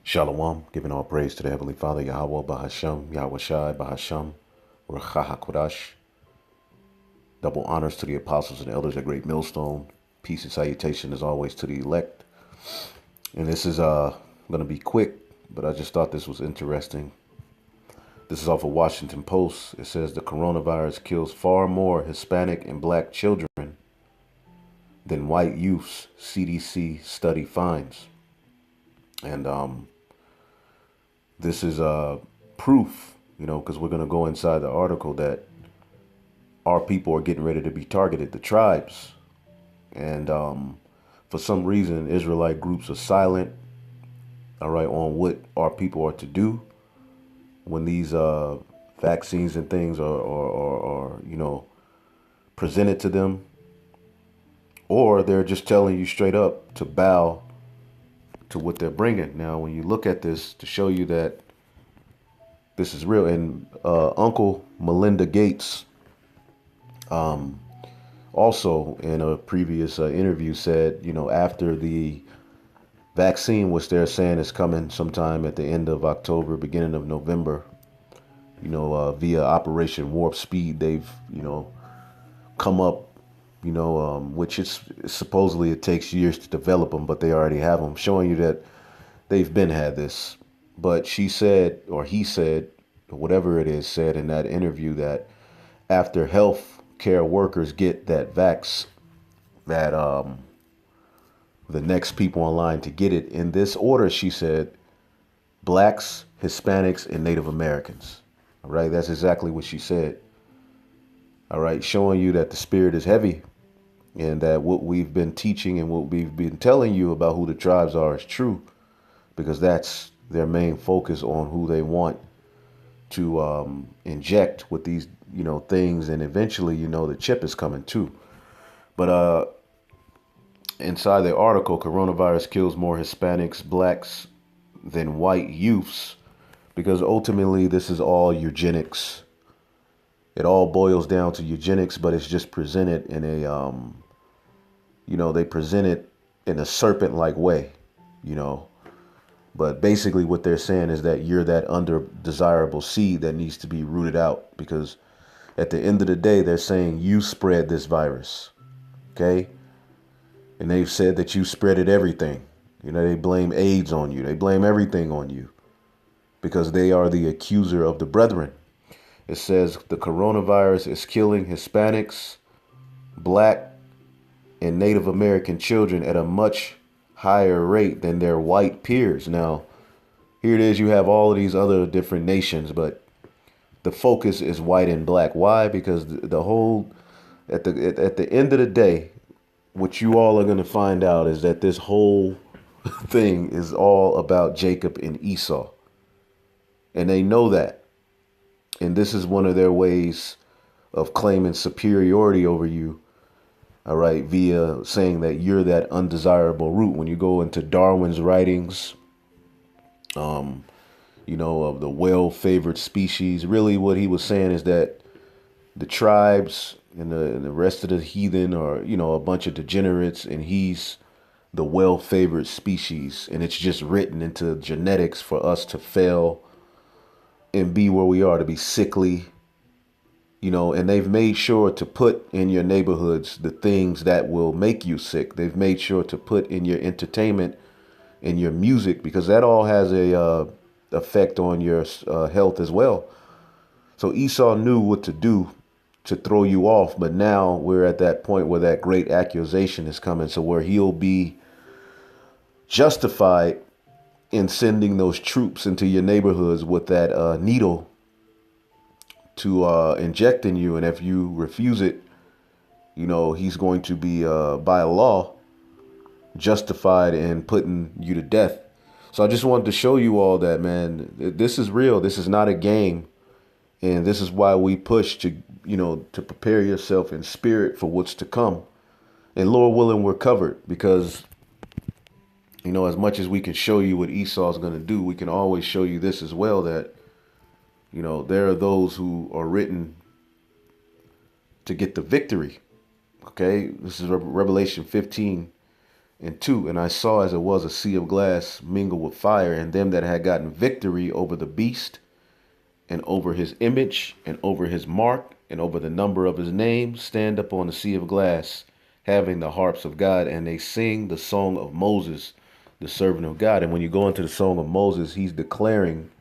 Shalom, giving all praise to the Heavenly Father, Yahweh, Bahasham, Yahweh Shai, Bahasham, Ruach HaKodash. Double honors to the apostles and elders at Great Millstone. Peace and salutation as always to the elect. And this is going to be quick, but I just thought this was interesting. This is off of Washington Post. It says the coronavirus kills far more Hispanic and black children than white youths, CDC study finds. And this is proof, because we're going to go inside the article that our people are getting ready to be targeted, the tribes. And for some reason, Israelite groups are silent, all right, on what our people are to do when these vaccines and things are presented to them. Or they're just telling you straight up to bow to what they're bringing. Now, when you look at this, to show you that this is real, and Uncle Melinda Gates also in a previous interview said, after the vaccine, which they're saying is coming sometime at the end of October, beginning of November, via Operation Warp Speed, they've, come up, which is supposedly it takes years to develop them, but they already have them, showing you that they've been had this. But she said, or he said, or whatever it is, said in that interview that after health care workers get that vax, that the next people in line to get it in this order, she said, blacks, Hispanics, and Native Americans. All right, that's exactly what she said. All right, showing you that the spirit is heavy and that what we've been teaching and what we've been telling you about who the tribes are is true, because that's their main focus on who they want to inject with these, things. And eventually, the chip is coming too. But inside the article, coronavirus kills more Hispanics, blacks than white youths, because ultimately this is all eugenics. It all boils down to eugenics, but it's just presented in a, they present it in a serpent-like way, But basically what they're saying is that you're that undesirable seed that needs to be rooted out, because at the end of the day, they're saying you spread this virus, okay? And they've said that you spreaded everything. They blame AIDS on you. They blame everything on you because they are the accuser of the brethren. It says the coronavirus is killing Hispanics, black, and Native American children at a much higher rate than their white peers. Now, here it is. You have all of these other different nations, but the focus is white and black. Why? Because the whole, at the end of the day, what you all are going to find out is that this whole thing is all about Jacob and Esau. And they know that. And this is one of their ways of claiming superiority over you. All right, via saying that you're that undesirable root. When you go into Darwin's writings, of the well-favored species, really what he was saying is that the tribes and the rest of the heathen are, a bunch of degenerates, and he's the well-favored species. And it's just written into genetics for us to fail and be where we are, to be sickly, and they've made sure to put in your neighborhoods the things that will make you sick. They've made sure to put in your entertainment, in your music, because that all has a effect on your health as well. So Esau knew what to do to throw you off, but now we're at that point where that great accusation is coming, so where he'll be justified in sending those troops into your neighborhoods with that needle to inject in you. And if you refuse it, he's going to be, by law, justified in putting you to death. So I just wanted to show you all that, man, this is real. This is not a game. And this is why we push to, to prepare yourself in spirit for what's to come. And Lord willing, we're covered, because as much as we can show you what Esau is going to do, we can always show you this as well, that, there are those who are written to get the victory. Okay, this is Revelation 15, And 2, and I saw as it was a sea of glass mingled with fire, and them that had gotten victory over the beast, and over his image, and over his mark, and over the number of his name, stand up on the sea of glass, having the harps of God, and they sing the song of Moses, the servant of God. And when you go into the song of Moses, he's declaring,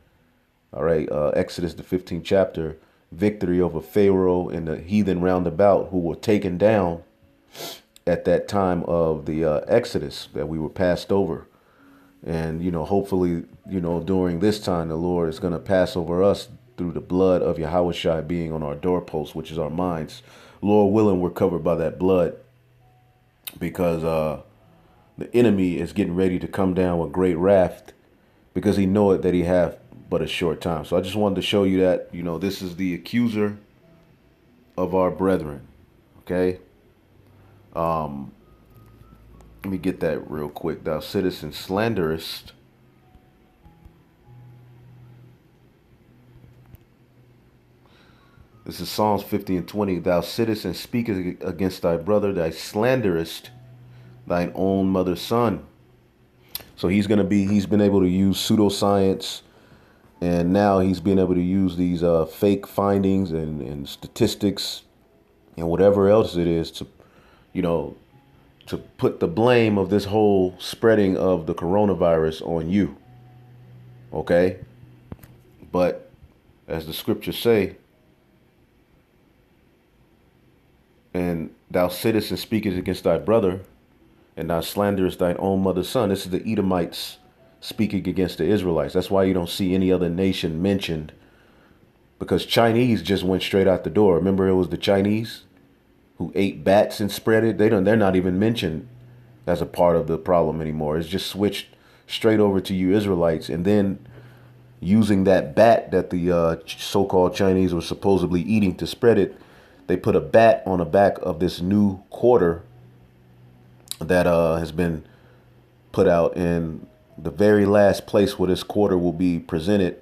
all right, Exodus, the 15th chapter, victory over Pharaoh and the heathen round about who were taken down at that time of the Exodus, that we were passed over. And, hopefully, during this time, the Lord is going to pass over us through the blood of Yahushua being on our doorposts, which is our minds. Lord willing, we're covered by that blood, because the enemy is getting ready to come down with great wrath, because he knoweth that he hath but a short time. So I just wanted to show you that, this is the accuser of our brethren. Okay. Let me get that real quick. Thou sittest and slanderest. This is Psalms 50 and 20. Thou sittest and speakest against thy brother, thy slanderest thine own mother's son. So he's been able to use pseudoscience, and now he's been able to use these fake findings and statistics and whatever else it is to, to put the blame of this whole spreading of the coronavirus on you. Okay? But as the scriptures say, and thou sittest and speakest against thy brother, and thou slanderest thine own mother's son. This is the Edomites speaking against the Israelites. That's why you don't see any other nation mentioned, because Chinese just went straight out the door. Remember, it was the Chinese who ate bats and spread it. They're not even mentioned as a part of the problem anymore. It's just switched straight over to you Israelites. And then using that bat that the so-called Chinese were supposedly eating to spread it, they put a bat on the back of this new quarter that has been put out, in the very last place where this quarter will be presented,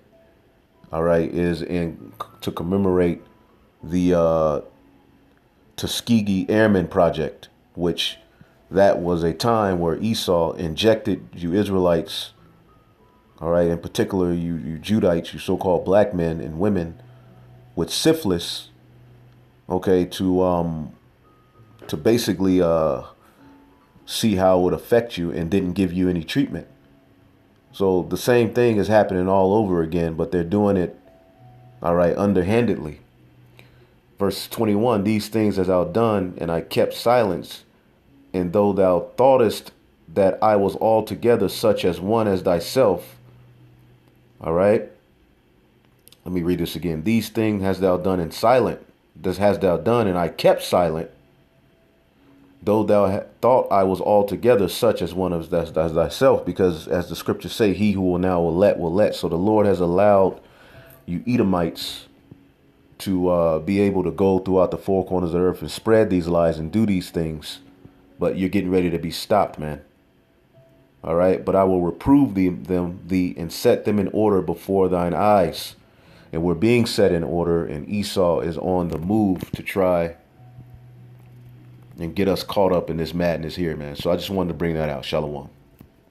all right, is to commemorate the Tuskegee Airmen Project, which that was a time where Esau injected you Israelites, all right, in particular you Judites, you so-called black men and women, with syphilis, okay, to basically see how it would affect you, and didn't give you any treatment. So the same thing is happening all over again, but they're doing it, all right, underhandedly. Verse 21, these things hast thou done, and I kept silence. And though thou thoughtest that I was altogether such as one as thyself, all right, let me read this again. These things hast thou done in silent. This hast thou done, and I kept silent. Though thou thought I was altogether such as one as thyself, because as the scriptures say, he who will let. So the Lord has allowed you Edomites to be able to go throughout the four corners of the earth and spread these lies and do these things. But you're getting ready to be stopped, man. All right. But I will reprove thee and set them in order before thine eyes. And we're being set in order, and Esau is on the move to try and get us caught up in this madness here, man. So I just wanted to bring that out. Shalom.